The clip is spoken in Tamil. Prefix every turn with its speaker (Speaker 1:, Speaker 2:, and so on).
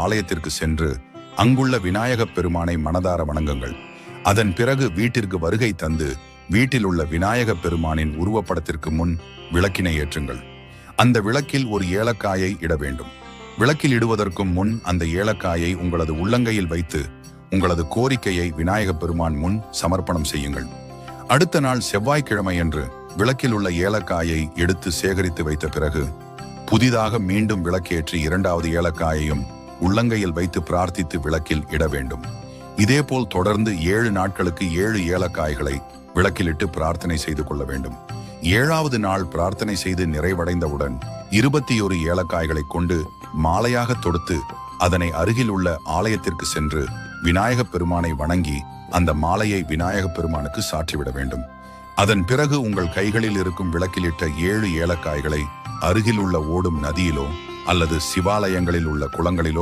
Speaker 1: ஆலயத்திற்கு சென்று அங்குள்ள விநாயகப் பெருமானை மனதார வணங்குங்கள். அதன் பிறகு வீட்டிற்கு வருகை தந்து வீட்டில் உள்ள விநாயகப் பெருமானின் உருவப்படத்திற்கு முன் விளக்கினை ஏற்றுங்கள். அந்த விளக்கில் ஒரு ஏலக்காயை இட வேண்டும். விளக்கில் இடுவதற்கும் முன் அந்த ஏலக்காயை உங்களது உள்ளங்கையில் வைத்து உங்களது கோரிக்கையை விநாயகப் பெருமான் முன் சமர்ப்பணம் செய்யுங்கள். அடுத்த நாள் செவ்வாய்க்கிழமையன்று விளக்கில் உள்ள ஏலக்காயை எடுத்து சேகரித்து வைத்த பிறகு புதிதாக மீண்டும் விளக்கேற்றி இரண்டாவது ஏலக்காயையும் உள்ளங்கையில் வைத்து பிரார்த்தித்து விளக்கில் இட வேண்டும். இதேபோல் தொடர்ந்து 7 நாட்களுக்கு 7 ஏலக்காய்களை விளக்கிலிட்டு பிரார்த்தனை செய்து கொள்ள வேண்டும். 7வது நாள் பிரார்த்தனை செய்து நிறைவடைந்தவுடன் 21 ஏலக்காய்களை கொண்டு மாலையாக தொடுத்து அதனை அருகில் உள்ள ஆலயத்திற்கு சென்று விநாயகப் பெருமானை வணங்கி அந்த மாலையை விநாயகப் பெருமானுக்கு சாற்றிவிட வேண்டும். அதன் பிறகு உங்கள் கைகளில் இருக்கும் விளக்கிலிட்ட 7 ஏலக்காய்களை அருகில் உள்ள ஓடும் நதியிலோ அல்லது சிவாலயங்களில் உள்ள குளங்களிலோ